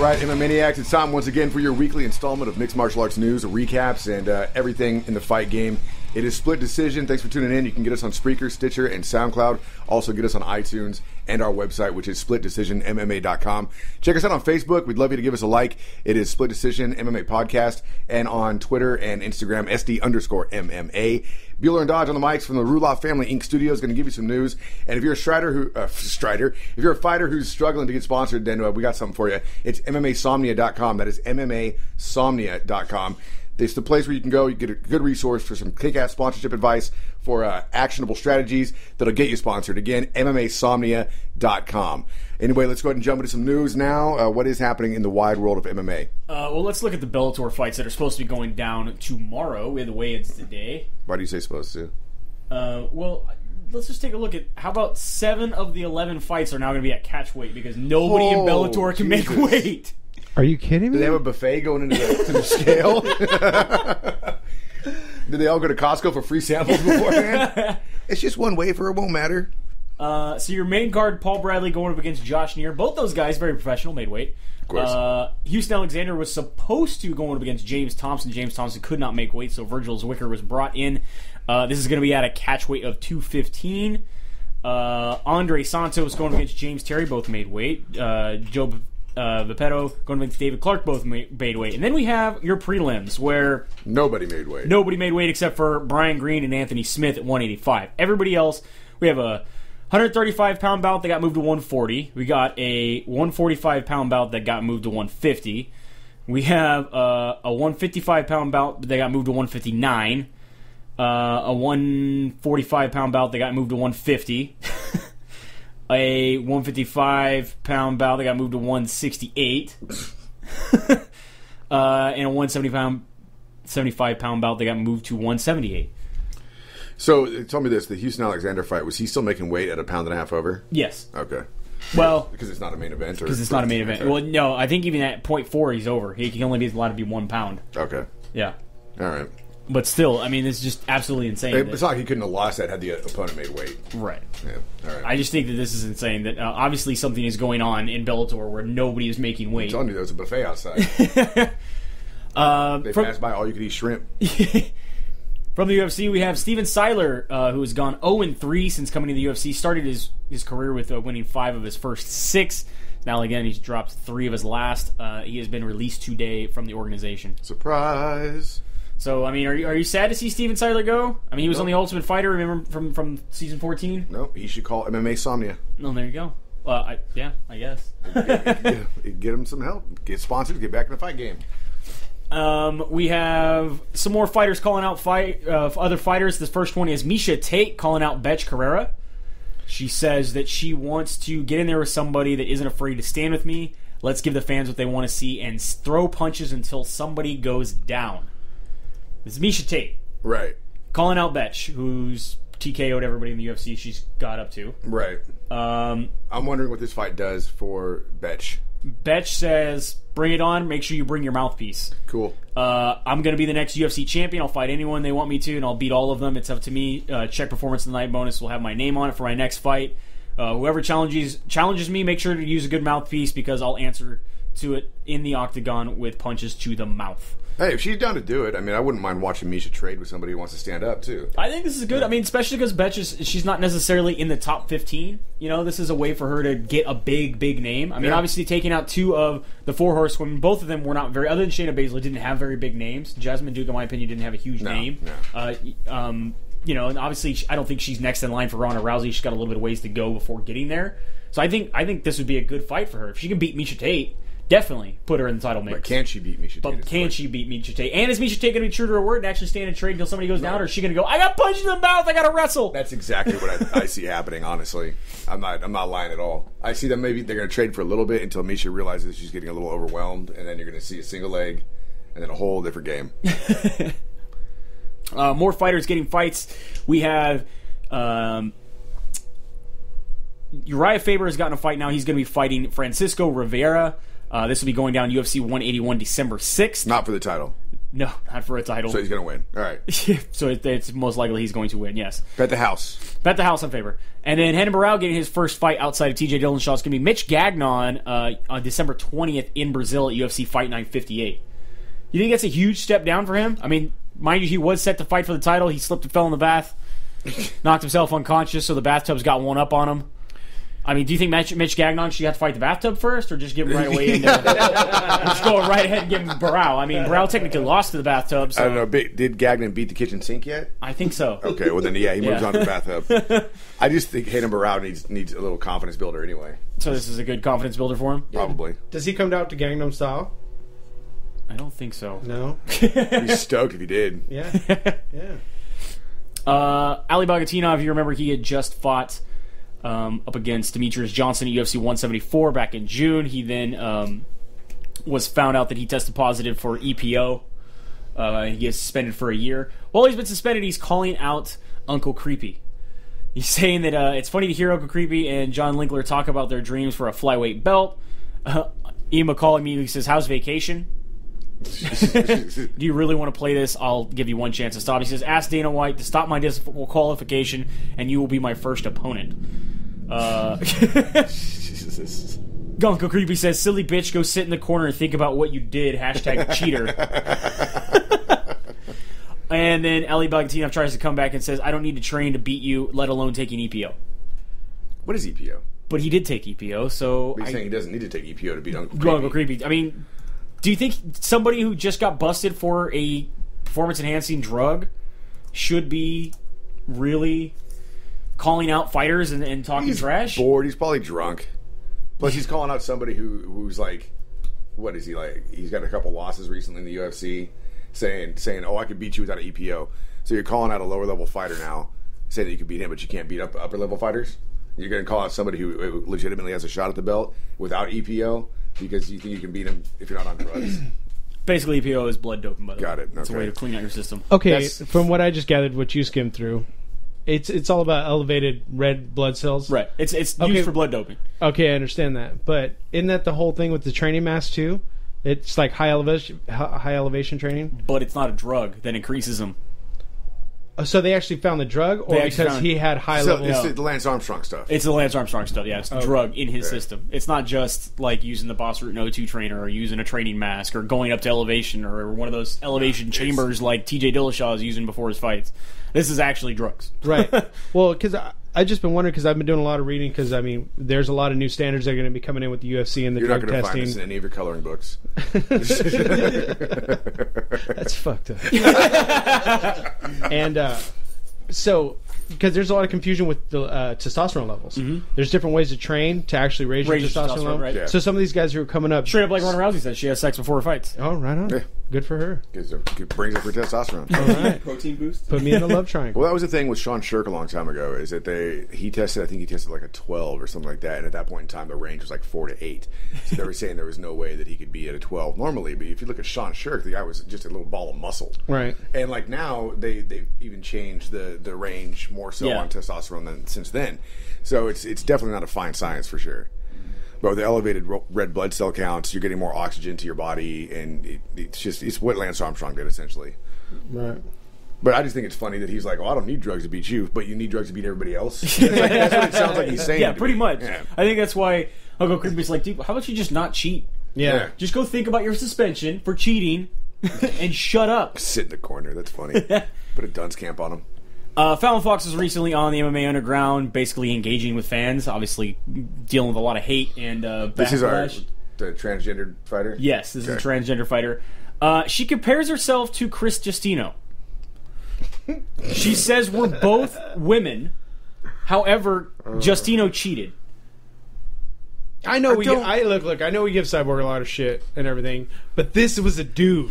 right, MMA Maniacs, it's time once again for your weekly installment of Mixed Martial Arts News, recaps, and everything in the fight game. It is Split Decision. Thanks for tuning in. You can get us on Spreaker, Stitcher, and SoundCloud. Also get us on iTunes and our website, which is splitdecisionmma.com. Check us out on Facebook. We'd love you to give us a like. It is Split Decision MMA Podcast. And on Twitter and Instagram, SD_MMA. Bueller and Dodge on the mics from the Ruloff Family Inc. Studios, going to give you some news. And if you're a if you're a fighter who's struggling to get sponsored, then we got something for you. It's MMAsomnia.com. That is MMAsomnia.com. It's the place where you can go. You get a good resource for some kick-ass sponsorship advice for actionable strategies that'll get you sponsored. Again, MMAsomnia.com. Anyway, let's go ahead and jump into some news now. What is happening in the wide world of MMA? Well, let's look at the Bellator fights that are supposed to be going down tomorrow. We had the weigh-ins today. Why do you say supposed to? Well, let's just take a look at how about 7 of the 11 fights are now going to be at catch weight because nobody in Bellator can make weight. Are you kidding me? Do they have a buffet going into the scale? Did they all go to Costco for free samples beforehand? It's just one wafer. It won't matter. So your main card, Paul Bradley going up against Josh Neer. Both those guys, very professional, made weight. Of course. Houston Alexander was supposed to go up against James Thompson. James Thompson could not make weight, so Virgil Zwicker was brought in. This is going to be at a catch weight of 215. Andre Santos going against James Terry, both made weight. Joe Vipetto going against David Clark, both made weight. And then we have your prelims, where nobody made weight. Nobody made weight except for Brian Green and Anthony Smith at 185. Everybody else, we have a 135-pound bout that got moved to 140. We got a 145-pound bout that got moved to 150. We have a 155-pound bout that got moved to 159. A 145-pound bout that got moved to 150. A 155-pound bout that got moved to 168. And a 175-pound bout that got moved to 178. So, tell me this. The Houston Alexander fight, was he still making weight at a pound and a half over? Yes. Okay. Well, because it's not a main event? Because it's not a main event. Okay. Well, no, I think even at 0.4 he's over. He can only be allowed to be 1 pound. Okay. Yeah. All right. But still, I mean, it's just absolutely insane. It's not like he couldn't have lost that had the opponent made weight. Right. Yeah. All right. I just think that this is insane. That obviously something is going on in Bellator where nobody is making weight. I'm telling you, there's a buffet outside. They passed by all-you-could-eat shrimp. From the UFC, we have Steven Siler, who has gone 0-3 since coming to the UFC. Started his career with winning 5 of his first 6. Now, again, he's dropped 3 of his last. He has been released today from the organization. Surprise! So, I mean, are you sad to see Steven Siler go? I mean, he was on the Ultimate Fighter, remember, from season 14? No, he should call MMA Somnia. No, there you go. I guess. Get him some help. Get sponsors. Get back in the fight game. We have some more fighters calling out other fighters. The first one is Miesha Tate calling out Betch Correia. She says that she wants to get in there with somebody that isn't afraid to stand with me. Let's give the fans what they want to see and throw punches until somebody goes down. This is Miesha Tate. Right. Calling out Betch, who's TKO'd everybody in the UFC she's got up to. Right. I'm wondering what this fight does for Betch. Betch says, bring it on. Make sure you bring your mouthpiece. Cool. I'm going to be the next UFC champion. I'll fight anyone they want me to, and I'll beat all of them. It's up to me. Check performance of the night bonus will have my name on it for my next fight. Whoever challenges me, make sure to use a good mouthpiece because I'll answer to it in the octagon with punches to the mouth. Hey, if she's down to do it, I mean, I wouldn't mind watching Miesha trade with somebody who wants to stand up, too. I think this is good. Yeah. I mean, especially because Betch she's not necessarily in the top 15. You know, this is a way for her to get a big name. I mean, obviously taking out 2 of the 4 horsewomen, both of them were not very, other than Shayna Baszler, didn't have very big names. Jasmine Duke, in my opinion, didn't have a huge name. No. You know, and obviously I don't think she's next in line for Ronda Rousey. She's got a little bit of ways to go before getting there. So I think this would be a good fight for her. If she can beat Miesha Tate, definitely put her in the title mix. But can she beat Miesha Tate? But can she beat Miesha Tate? And is Miesha Tate going to be true to her word and actually stand and trade until somebody goes down? Or is she going to go, I got punched in the mouth, I got to wrestle? That's exactly what I see happening, honestly. I'm not lying at all. I see them maybe they're going to trade for a little bit until Miesha realizes she's getting a little overwhelmed, and then you're going to see a single leg, and then a whole different game. More fighters getting fights. We have Uriah Faber has gotten a fight now. He's going to be fighting Francisco Rivera. This will be going down UFC 181 December 6th. Not for the title. No, not for a title. So he's going to win. All right. So it's most likely he's going to win, yes. Bet the house. Bet the house in favor. And then Renan Barao getting his first fight outside of TJ Dillashaw is going to be Mitch Gagnon on December 20th in Brazil at UFC Fight 958. You think that's a huge step down for him? I mean, mind you, he was set to fight for the title. He slipped and fell in the bath, knocked himself unconscious, so the bathtub's got one up on him. I mean, do you think Mitch Gagnon should have to fight the bathtub first, or just give him right away? Just go right ahead and give him Barao. I mean, Barao technically lost to the bathtub. So. I don't know. Did Gagnon beat the kitchen sink yet? I think so. Okay, well then, he moves on to the bathtub. I just think Renan Barao needs a little confidence builder anyway. So this is a good confidence builder for him? Probably. Does he come down to Gagnom style? I don't think so. No. He's stoked if he did. Yeah. Yeah. Ali Bagatinov, you remember he had just fought up against Demetrius Johnson at UFC 174 back in June. He then was found out that he tested positive for EPO. He is suspended for a year. While he's been suspended, he's calling out Uncle Creepy. He's saying that it's funny to hear Uncle Creepy and John Linkler talk about their dreams for a flyweight belt. Ian McCall immediately says, "How's vacation? Do you really want to play this? I'll give you one chance to stop." He says, "Ask Dana White to stop my disqualification, and you will be my first opponent." Jesus. Uncle Creepy says, "Silly bitch, go sit in the corner and think about what you did. #cheater." And then Ali Bagatinov tries to come back and says, "I don't need to train to beat you, let alone taking EPO." What is EPO? But he did take EPO, so... But he's saying he doesn't need to take EPO to beat Uncle Creepy. Uncle Creepy. I mean, do you think somebody who just got busted for a performance-enhancing drug should be really calling out fighters and talking trash? He's bored. He's probably drunk. Plus, he's calling out somebody who's like... What is he like? He's got a couple losses recently in the UFC, saying, "Oh, I could beat you without an EPO." So you're calling out a lower-level fighter now, saying that you can beat him, but you can't beat upper-level fighters? You're going to call out somebody who legitimately has a shot at the belt without EPO because you think you can beat him if you're not on drugs? Basically, EPO is blood doping, by the way. Got it. It's a Okay. way to clean out your system. Okay, from what I just gathered, what you skimmed through, it's all about elevated red blood cells. Right. It's Okay. used for blood doping. Okay, I understand that. But isn't that the whole thing with the training mass, too? It's like high elevation training? But it's not a drug that increases them. So they actually found the drug, or because he had high level? It's the Lance Armstrong stuff. It's the Lance Armstrong stuff, yeah. It's the drug in his system. It's not just like using the Boss Root O2 trainer or using a training mask or going up to elevation or one of those elevation chambers like TJ Dillashaw is using before his fights. This is actually drugs. Right. Well, because I just been wondering, because I've been doing a lot of reading, because, I mean, there's a lot of new standards that are going to be coming in with the UFC and the You're drug not going to testing. find this in any of your coloring books. That's fucked up. And so, because there's a lot of confusion with the testosterone levels. Mm-hmm. There's different ways to train to actually raise your testosterone level. Right? Yeah. So some of these guys who are coming up... Straight up like Ronda Rousey says, she has sex before her fights. Oh, right on. Yeah. Good for her. It brings up her testosterone. All right. Protein boost. Put me in the love triangle. Well, that was the thing with Sean Shirk a long time ago, is that he tested like a 12 or something like that, and at that point in time the range was like 4 to 8. So they were saying there was no way that he could be at a 12 normally, but if you look at Sean Shirk, the guy was just a little ball of muscle. Right. And like now they've even changed the range more so on testosterone than since then. So it's definitely not a fine science for sure. But with the elevated red blood cell counts, you're getting more oxygen to your body, and it's what Lance Armstrong did essentially. Right. But I just think it's funny that he's like, "Oh, I don't need drugs to beat you, but you need drugs to beat everybody else." That's what it sounds like he's saying. Yeah, pretty much. Yeah. I think that's why Uncle Creepy's like, dude, how about you just not cheat? Yeah. Just go think about your suspension for cheating and shut up. Sit in the corner. That's funny. Put a dunce camp on him. Fallon Fox was recently on the MMA Underground, basically engaging with fans, obviously dealing with a lot of hate and backlash. This is the transgendered fighter? Yes, this is a transgender fighter. She compares herself to Chris Justino. She says we're both women. However, Justino cheated. I know look, I know we give Cyborg a lot of shit and everything, but this was a dude.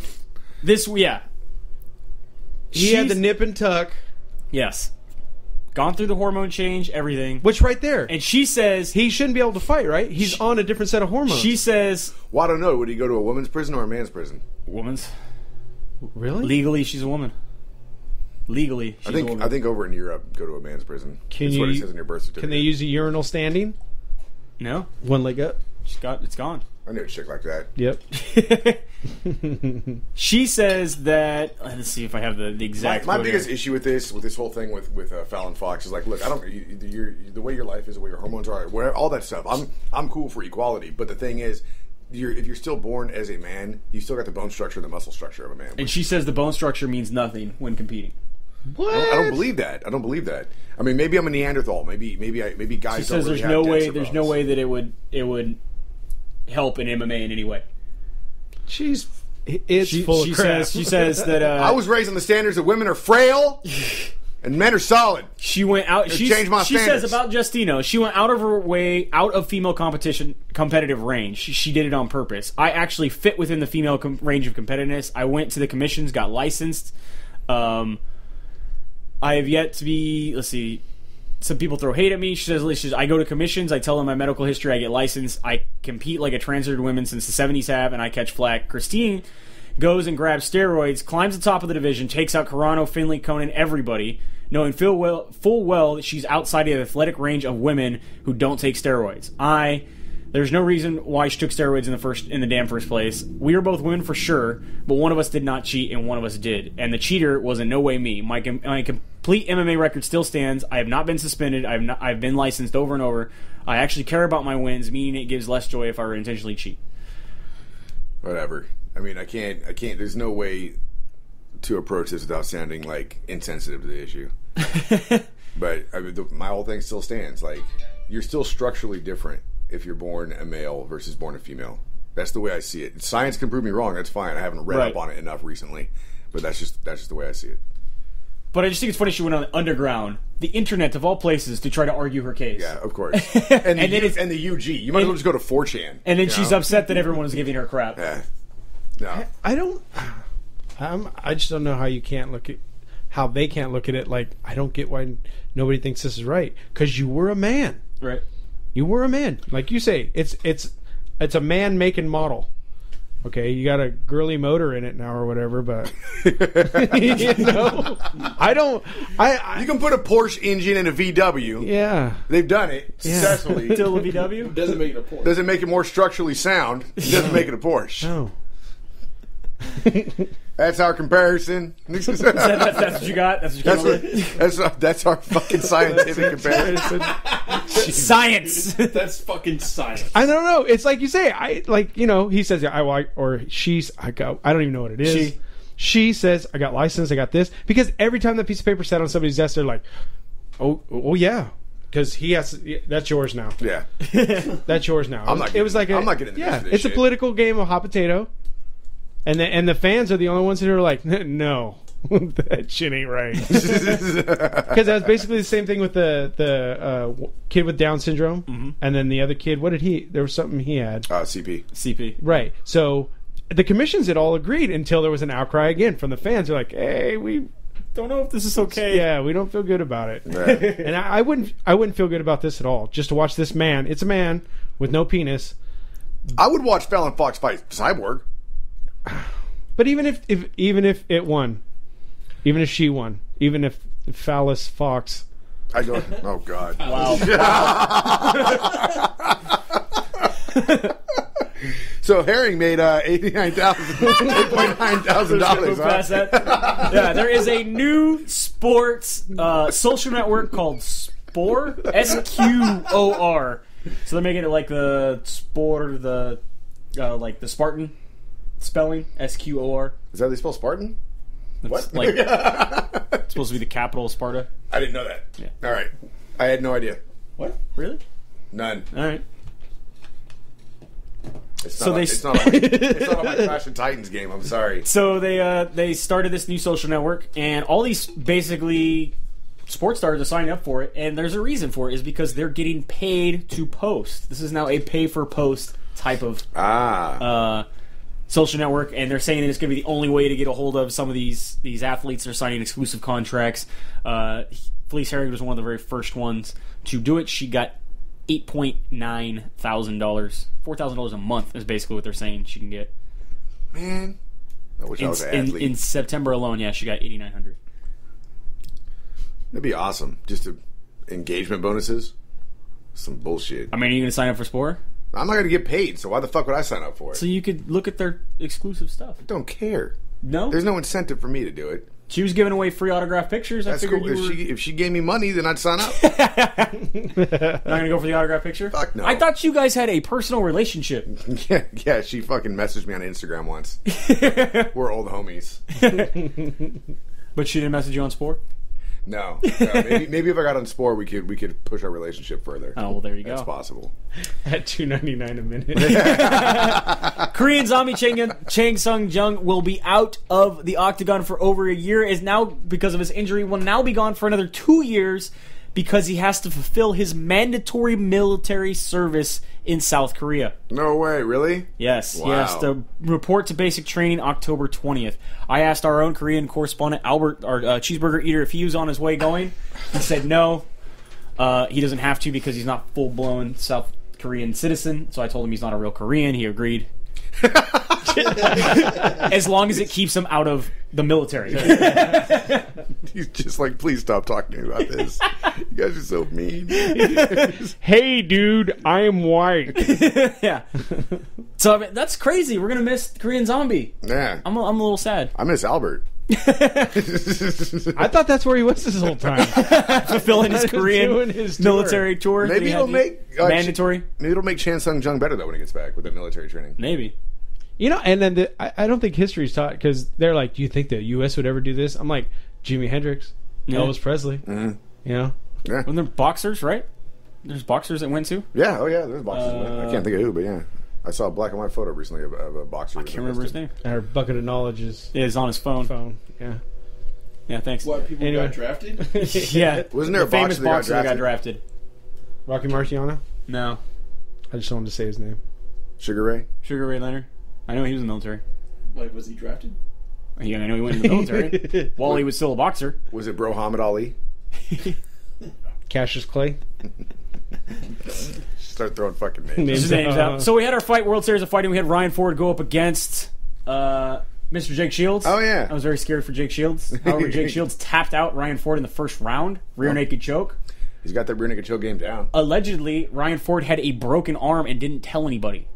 He had the nip and tuck. Yes. Gone through the hormone change, everything. Which right there. And she says... He shouldn't be able to fight, right? He's on a different set of hormones. She says... Well, I don't know. Would he go to a woman's prison or a man's prison? Woman's. Really? Legally, she's a woman. Legally, she's a woman. I think over in Europe, go to a man's prison. That's what it says in your birth certificate. Can they use a urinal standing? No. One leg up? It's gone. I knew a chick like that. Yep. She says that. Let's see if I have the exact. My biggest issue with this whole thing with Fallon Fox is like, look, I don't. The way your life is, the way your hormones are, whatever, all that stuff. I'm cool for equality, but the thing is, if you're still born as a man, you still got the bone structure and the muscle structure of a man. And she says the bone structure means nothing when competing. What? I don't believe that. I mean, maybe I'm a Neanderthal. Maybe guys. She says don't really there's no have way. denser There's bones. no way that it would help in MMA in any way. It's full of crap. She says that I was raised on the standards that women are frail and men are solid. she went out. She changed my says standards. about Justino, she went out of her way, out of female competitive range. She did it on purpose. I actually fit within the female range of competitiveness. I went to the commissions, got licensed. I have yet to be. Let's see. Some people throw hate at me. She says, I go to commissions, I tell them my medical history, I get licensed, I compete like a transgender woman since the 70s have, and I catch flack. Christine goes and grabs steroids, climbs the top of the division, takes out Carano, Finley, Conan, everybody, knowing full well that she's outside the athletic range of women who don't take steroids. There's no reason why she took steroids in the damn first place. We are both women for sure, but one of us did not cheat and one of us did. And the cheater was in no way me. My complete MMA record still stands. I have not been suspended. I've been licensed over and over. I actually care about my wins, meaning it gives less joy if I were to intentionally cheat. Whatever. I mean, I can't. There's no way to approach this without sounding like insensitive to the issue. But I mean, my whole thing still stands. Like, you're still structurally different if you're born a male versus born a female. That's the way I see it. Science can prove me wrong. That's fine. I haven't read up on it enough recently, but that's just the way I see it. But I just think it's funny she went on the underground, the internet of all places, to try to argue her case. Yeah, of course. And the UG. You might as well just go to 4chan. And then she's upset that everyone is giving her crap. Yeah. No. I just don't know how you can't look at how they can't look at it. Like, I don't get why nobody thinks this is right, because you were a man. Right. You were a man, like you say. It's a man making model. Okay, you got a girly motor in it now or whatever, but you know, I don't. You can put a Porsche engine in a VW. Yeah, they've done it successfully. Still a VW? Doesn't make it a Porsche. Doesn't make it more structurally sound. It doesn't make it a Porsche. no. That's our comparison. That's what you got? That's what you came up with? That's our fucking scientific comparison. Science! That's fucking science. I don't know. It's like you say. He says I don't even know what it is. She says I got licensed. I got this, because every time that piece of paper sat on somebody's desk, they're like, oh yeah. Because he has that's yours now. Yeah, that's yours now. I'm not getting this it's shit. a political game of hot potato, and the fans are the only ones that are like, no, that shit ain't right. Because that's basically the same thing with the kid with Down syndrome, and then the other kid. What did he? There was something he had. CP. Right. So the commissions had all agreed until there was an outcry again from the fans. They're like, hey, we don't know if this is okay. Yeah, we don't feel good about it. Right. And I wouldn't feel good about this at all. Just to watch this man. It's a man with no penis. I would watch Fallon Fox fight Cyborg. But even if it won, even if she won, even if Phallus Fox, I go, oh God, wow. So Herring made $89,000. Yeah, there is a new sports social network called Spore, SQOR. So they're making it like the sport, like the Spartan spelling, SQOR. Is that how they spell Spartan? What? Like, it's supposed to be the capital of Sparta. I didn't know that. Yeah. All right, I had no idea. What? Really? None. All right. It's not on my Clash of Titans game. I'm sorry. So they started this new social network, and all these basically sports stars are signing up for it, and there's a reason for it, is because they're getting paid to post. This is now a pay for post type of social network, and they're saying that it's going to be the only way to get a hold of some of these athletes. They're signing exclusive contracts. Felice Herring was one of the very first ones to do it. She got $8,900, $4,000 a month is basically what they're saying she can get. Man, I wish I was an athlete. In September alone, yeah, she got $8,900. That'd be awesome. Just engagement bonuses. Some bullshit. I mean, are you going to sign up for Spore? I'm not going to get paid, so why the fuck would I sign up for it? So you could look at their exclusive stuff. I don't care. No? There's no incentive for me to do it. She was giving away free autograph pictures. That's I figured cool. you were... If she gave me money, then I'd sign up. Not going to go for the autograph picture? Fuck no. I thought you guys had a personal relationship. Yeah, she fucking messaged me on Instagram once. We're old homies. But she didn't message you on Spore? No. Maybe if I got on Spore, we could push our relationship further. Oh, well, there you go. That's possible. At $2.99 a minute. Korean zombie Chang Sung Jung will be out of the octagon for over a year. Is now, because of his injury, will now be gone for another 2 years because he has to fulfill his mandatory military service in South Korea. No way, really? Yes, Wow. he has to report to basic training October 20th. I asked our own Korean correspondent, Albert, our cheeseburger eater, if he was on his way going. He said no. He doesn't have to because he's not full-blown South Korean citizen. So I told him he's not a real Korean. He agreed. As long as it keeps him out of the military. He's just like, please stop talking to me about this. You guys are so mean. Hey, dude, I am white. Yeah. So I mean, that's crazy. We're going to miss Korean Zombie. Yeah. I'm a little sad. I miss Albert. I thought that's where he was this whole time. Fulfilling his Korean Doing his tour. military tour. Maybe it'll make mandatory. Maybe it'll make Chan Sung Jung better though when he gets back with that military training. Maybe. You know, and then I don't think history's taught, because they're like, do you think the U.S. would ever do this? I'm like, Jimi Hendrix, Elvis Presley, you know? Yeah. When they're boxers, right? There's boxers that went to. Yeah. Oh yeah. There's boxers. I can't think of who, but yeah. I saw a black and white photo recently of a boxer. I can't remember his name. Our bucket of knowledge is It's on his phone. Yeah. Yeah, thanks. What, people Anyway. got drafted? Yeah. Wasn't there The a famous boxer that got boxer that got drafted? drafted? Rocky Marciano. No. I just wanted to say his name. Sugar Ray? Sugar Ray Leonard. I know he was in the military. Like, was he drafted? Yeah, I know he went in the military. While he was still a boxer. Was it Bro Muhammad Ali? Cassius Clay. Start throwing fucking names. Names. His name's out. So we had our fight World Series of Fighting. We had Ryan Ford go up against Mr. Jake Shields. Oh, yeah. I was very scared for Jake Shields. However, Jake Shields tapped out Ryan Ford in the first round. Rear naked choke. He's got that rear naked choke game down. Allegedly, Ryan Ford had a broken arm and didn't tell anybody.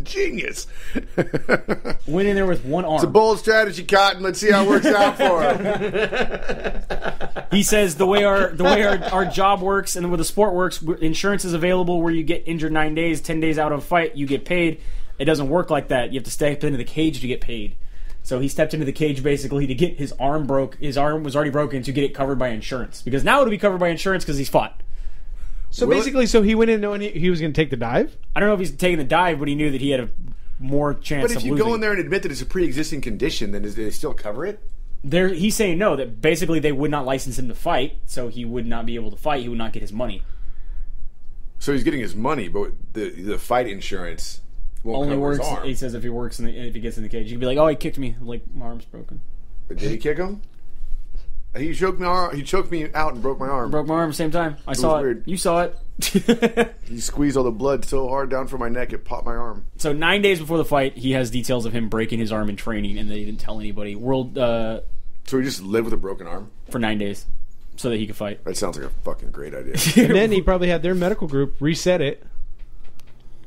Genius. Went in there with one arm. It's a bold strategy, Cotton. Let's see how it works out for him. He says the way our job works and the way the sport works, insurance is available where you get injured 9 days, 10 days out of a fight, you get paid. It doesn't work like that. You have to step into the cage to get paid. So he stepped into the cage basically to get his arm broke. His arm was already broken to get it covered by insurance. Because now it'll be covered by insurance because he's fought. So Will it- basically, so he went in knowing he was going to take the dive? I don't know if he's taking the dive, but he knew that he had a more chance But of if you losing. go in there and admit that it's a pre-existing condition, then do they still cover it? He's saying no, that basically they would not license him to fight, so he would not be able to fight. He would not get his money. So he's getting his money, but the fight insurance won't Only cover works, his arm. he says, if he gets in the cage. He could be like, oh, he kicked me. Like, my arm's broken. But did he kick him? He choked me out and broke my arm. Broke my arm at the same time. I saw it. weird. You saw it. He squeezed all the blood so hard down from my neck it popped my arm. So 9 days before the fight, he has details of him breaking his arm in training, and they didn't tell anybody. So he just lived with a broken arm? For 9 days, so that he could fight. That sounds like a fucking great idea. And then he probably had their medical group reset it.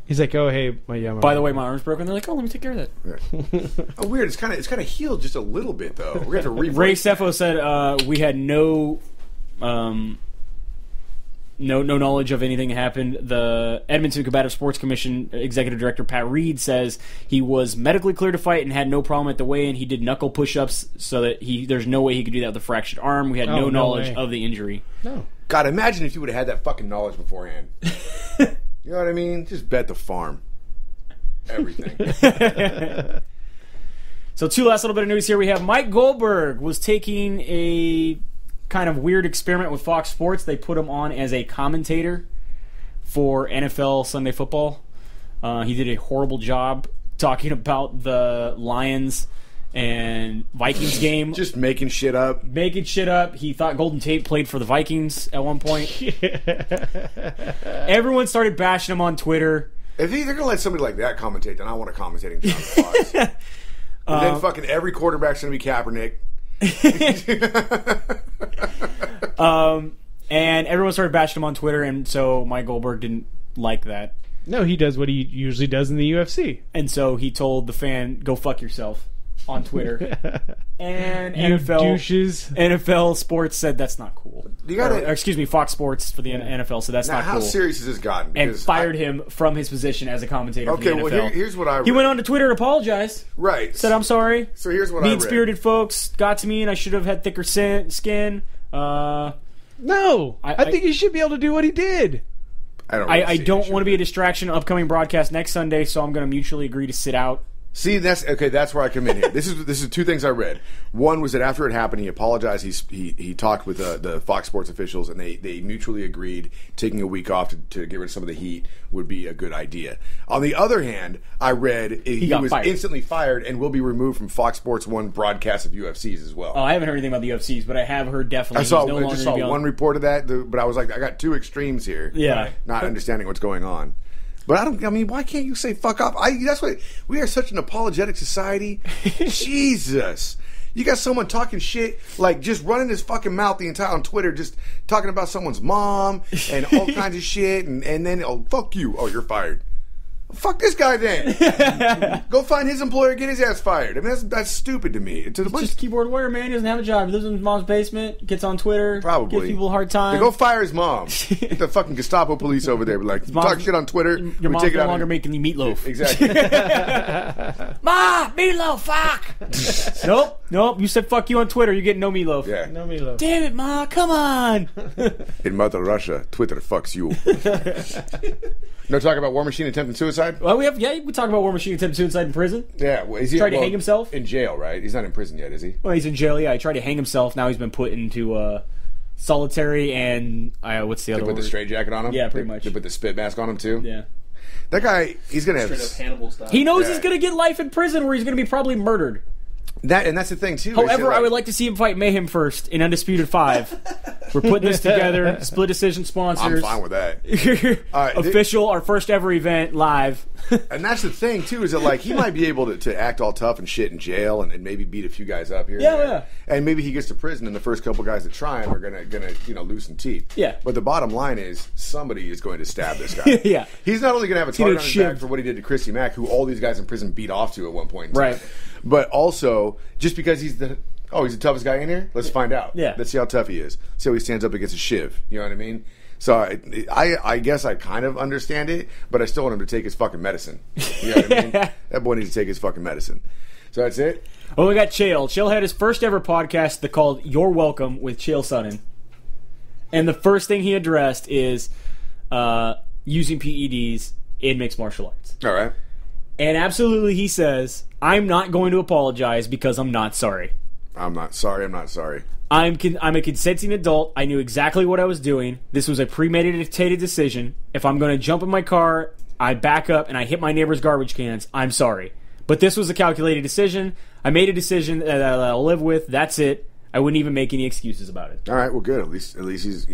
He's like, oh, hey, my By the way, my arm's broken. They're like, oh, let me take care of that. Oh, weird. It's kind of healed just a little bit though. We're going to Ray Sefo said we had no knowledge of anything that happened. The Edmonton Combative Sports Commission Executive Director Pat Reed says he was medically cleared to fight and had no problem at the weigh-in. He did knuckle push-ups so that there's no way he could do that with a fractured arm. We had no knowledge of the injury. No. God, imagine if you would have had that fucking knowledge beforehand. You know what I mean? Just bet the farm. Everything. So two last little bit of news here. We have Mike Goldberg was taking a kind of weird experiment with Fox Sports. They put him on as a commentator for NFL Sunday Football. He did a horrible job talking about the Lions and Vikings game. Just making shit up. He thought Golden Tate played for the Vikings at one point. Everyone started bashing him on Twitter. If they're going to let somebody like that commentate, then I want a commentating job at Fox. And then fucking every quarterback's going to be Kaepernick. And everyone started bashing him on Twitter, and so Mike Goldberg didn't like that. No, he does what he usually does in the UFC. And so he told the fan, "Go fuck yourself," on Twitter. And You NFL douches. NFL Sports said that's not cool. You gotta- Or, excuse me, Fox Sports for the NFL said that's Now, not how cool. serious has this gotten? And Because fired him from his position as a commentator Okay, for the well, NFL. here's what I read. He went on to Twitter and apologized. Right. Said, "I'm sorry. So here's what I read. Mean-spirited folks got to me, and I should have had thicker skin." No, I- I think he should be able to do what he did. I don't, really I see an don't issue want to with be a it. distraction. Upcoming broadcast next Sunday, so I'm going to mutually agree to sit out. See, that's okay. That's where I come in here. This is two things I read. One was that after it happened, he apologized. He talked with the Fox Sports officials, and they mutually agreed taking a week off to get rid of some of the heat would be a good idea. On the other hand, I read he got was fired. instantly fired and will be removed from Fox Sports 1 broadcast of UFCs as well. Oh, I haven't heard anything about the UFCs, but I have heard definitely. I he's no longer just gonna saw be on- one report of that, but I was like, I got two extremes here. Yeah. Not understanding what's going on. But I mean, why can't you say fuck off? That's what we are, such an apologetic society. Jesus. You got someone talking shit, like just running his fucking mouth the entire on Twitter, just talking about someone's mom and all kinds of shit, and then, oh, fuck you. Oh, you're fired. Fuck this guy then. Go find his employer, get his ass fired. I mean, that's stupid to me. It's Just keyboard warrior, man. He doesn't have a job. He lives in his mom's basement, gets on Twitter, Probably. gives people a hard time. Go fire his mom. Get the fucking Gestapo police over there. Be like, talk shit on Twitter. Your we mom's take it no out longer of- making you meatloaf. Exactly. Ma, meatloaf, fuck. Nope. You said fuck you on Twitter. You get no meatloaf. Yeah. No me love. Damn it, Ma. Come on. In Mother Russia, Twitter fucks you. No talk about War Machine attempting suicide? Well, we talk about War Machine attempted suicide in prison. Yeah. Well, is he Tried to hang himself? In jail, right? He's not in prison yet, is he? Well, he's in jail. Yeah, he tried to hang himself. Now he's been put into solitary and what's the They other put the word? straitjacket on him? Yeah, pretty much. They put the spit mask on him, too? Yeah. That guy, he's going to Straight up have... Hannibal style. He knows Yeah. he's going to get life in prison where he's going to be probably murdered. And that's the thing, too. However, I would like to see him fight Mayhem first in Undisputed 5. We're putting this together. Split Decision sponsors. I'm fine with that. right, Official, our first ever event live. And that's the thing, too, is that, like, he might be able to act all tough and shit in jail and maybe beat a few guys up here. Yeah, and there. yeah. And maybe he gets to prison and the first couple guys that try him are gonna lose some teeth. Yeah. But the bottom line is somebody is going to stab this guy. Yeah. He's not only going to have a target on his shivved. back for what he did to Christy Mack, who all these guys in prison beat off to at one point in time. Right. But also, just because he's the toughest guy in here, let's find out. Yeah. Let's see how tough he is. See how he stands up against a shiv. You know what I mean? So I guess I kind of understand it, but I still want him to take his fucking medicine. You know what I mean? That boy needs to take his fucking medicine. So that's it? Oh, we got Chael. Chael had his first ever podcast called You're Welcome with Chael Sonnen. And the first thing he addressed is using PEDs in mixed martial arts. All right. And absolutely he says, I'm not going to apologize because I'm not sorry. I'm not sorry. I'm a consenting adult. I knew exactly what I was doing. This was a premeditated decision. If I'm going to jump in my car, I back up and I hit my neighbor's garbage cans, I'm sorry. But this was a calculated decision. I made a decision that I'll live with. That's it. I wouldn't even make any excuses about it. All right, well, good. At least he's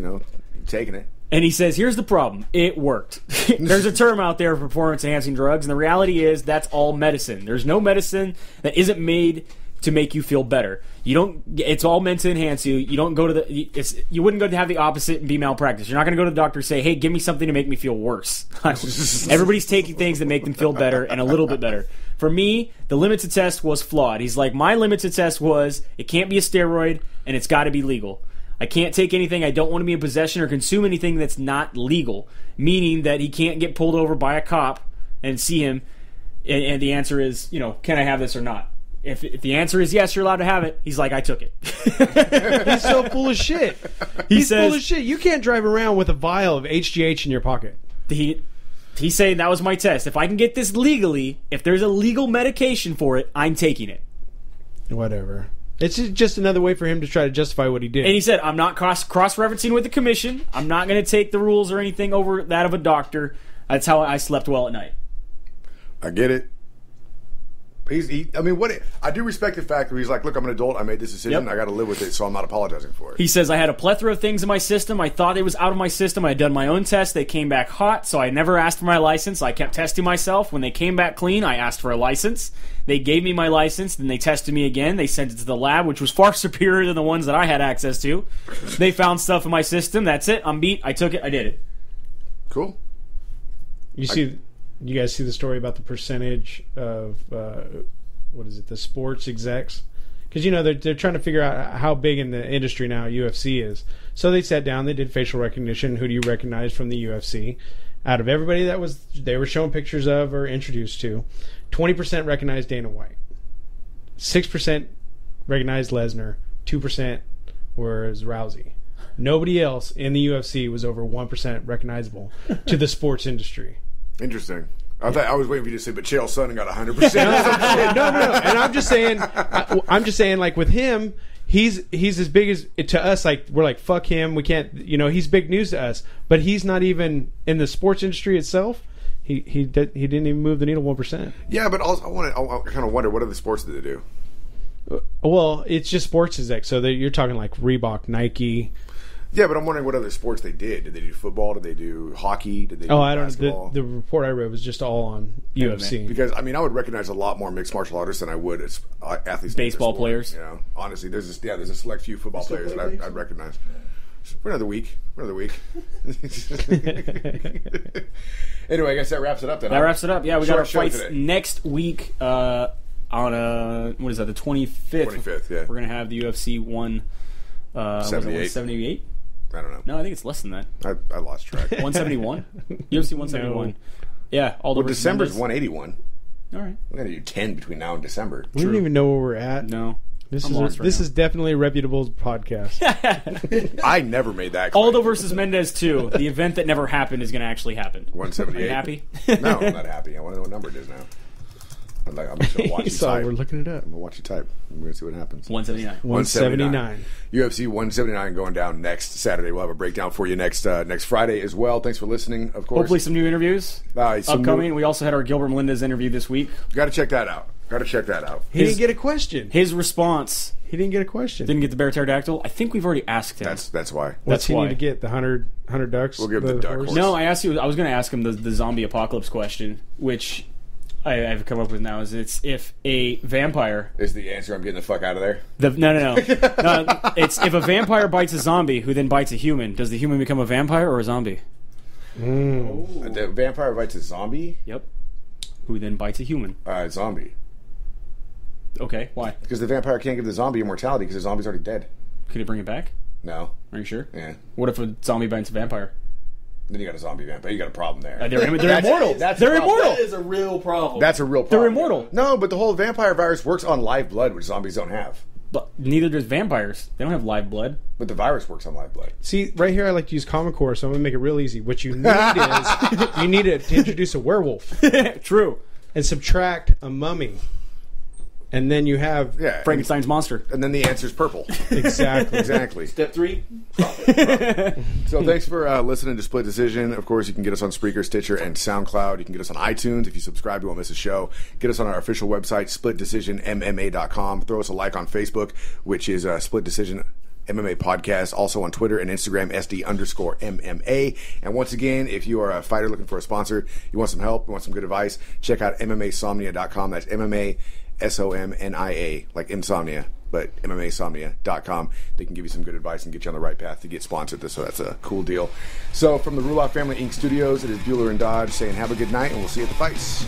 taking it. And he says, here's the problem. It worked. There's a term out there for performance-enhancing drugs, and the reality is that's all medicine. There's no medicine that isn't made to make you feel better. It's all meant to enhance you. You don't go to you wouldn't go to have the opposite and be malpractice. You're not going to go to the doctor and say, hey, give me something to make me feel worse. Everybody's taking things that make them feel better and a little bit better. For me, the limited test was flawed. He's like, my limited test was, it can't be a steroid and it's got to be legal. I can't take anything. I don't want to be in possession or consume anything that's not legal. Meaning that he can't get pulled over by a cop and see him. And the answer is, can I have this or not? If the answer is yes, you're allowed to have it. He's like, I took it. He's so full of shit. He's says- full of shit. You can't drive around with a vial of HGH in your pocket. He's saying that was my test. If I can get this legally, if there's a legal medication for it, I'm taking it. Whatever. It's just another way for him to try to justify what he did. And he said, I'm not cross-referencing with the commission. I'm not going to take the rules or anything over that of a doctor. That's how I slept well at night. I get it. I do respect the fact that he's like, look, I'm an adult. I made this decision. Yep. I got to live with it, so I'm not apologizing for it. He says, I had a plethora of things in my system. I thought it was out of my system. I had done my own tests. They came back hot, so I never asked for my license. I kept testing myself. When they came back clean, I asked for a license. They gave me my license. Then they tested me again. They sent it to the lab, which was far superior than the ones that I had access to. They found stuff in my system. That's it. I'm beat. I took it. I did it. Cool. You guys see the story about the percentage of what is it? The sports execs. Because, they're trying to figure out how big in the industry now UFC is. So they sat down, they did facial recognition. Who do you recognize from the UFC? Out of everybody they were showing pictures of or introduced to, 20% recognized Dana White. 6% recognized Lesnar. 2% was Rousey. Nobody else in the UFC was over 1% recognizable to the sports industry. Interesting. I was waiting for you to say, but Chael Sonnen got 100%. No. And I'm just saying, like with him, he's as big as to us. Like we're like, fuck him. We can't. He's big news to us. But he's not even in the sports industry itself. He didn't even move the needle 1%. Yeah, but also I kind of wonder, what other sports do they do? Well, it's just sports exec. So you're talking like Reebok, Nike. Yeah, but I'm wondering what other sports they did. Did they do football? Did they do hockey? Did they do basketball? The report I read was just all on UFC. Because, I would recognize a lot more mixed martial artists than I would as athletes. Baseball players. Honestly, there's a select few football players that I'd recognize. For another week. Anyway, I guess that wraps it up then. That wraps it up. Yeah, we got our fights today. next week on what is that, the 25th? 25th, yeah. We're going to have the UFC 178. I don't know. No, I think it's less than that. I lost track. 171? UFC 171. No. Yeah, Aldo versus December's Mendes. 181. All right. We're going to do 10 between now and December. We don't even know where we're at. No. This is definitely a reputable podcast. I never made that claim. Aldo versus Mendes 2. The event that never happened is going to actually happen. 178. Are you happy? No, I'm not happy. I want to know what number it is now. I'm just going to watch you type. We're looking it up. I'm going to watch you type. I'm going to see what happens. 179. 179. UFC 179 going down next Saturday. We'll have a breakdown for you next Friday as well. Thanks for listening, of course. Hopefully some new interviews upcoming. We also had our Gilbert Melendez interview this week. Got to check that out. He didn't get a question. His response. He didn't get a question. Didn't get the bear pterodactyl. I think we've already asked him. That's why. What's he need to get? The 100 ducks? We'll give the duck horse. No, I asked you. I was going to ask him the zombie apocalypse question, which I've come up with now. Is it's if a vampire is the answer. I'm getting the fuck out of there. No. It's if a vampire bites a zombie who then bites a human. Does the human become a vampire or a zombie? The vampire bites a zombie. Yep. Who then bites a human? Zombie. Okay, why? Because the vampire can't give the zombie immortality because the zombie's already dead. Could he bring it back? No. Are you sure? Yeah. What if a zombie bites a vampire? Then you got a zombie vampire. You got a problem there. They're immortal. They're immortal. That is a real problem. That's a real problem. They're immortal. No, but the whole vampire virus works on live blood, which zombies don't have. But neither does vampires. They don't have live blood. But the virus works on live blood. See, right here I like to use Common Core, so I'm going to make it real easy. What you need is you need to introduce a werewolf. True. And subtract a mummy. And then you have Frankenstein's monster. And then the answer's purple. Exactly. Step 3. So thanks for listening to Split Decision. Of course, you can get us on Spreaker, Stitcher, and SoundCloud. You can get us on iTunes. If you subscribe, you won't miss a show. Get us on our official website, splitdecisionmma.com. Throw us a like on Facebook, which is Split Decision MMA Podcast. Also on Twitter and Instagram, SD_MMA. And once again, if you are a fighter looking for a sponsor, you want some help, you want some good advice, check out MMAsomnia.com. That's MMASOMNIA, like insomnia, but MMAsomnia.com. They can give you some good advice and get you on the right path to get sponsored. So that's a cool deal. So from the Ruloff Family Inc. Studios, it is Bueller and Dodge saying have a good night, and we'll see you at the fights.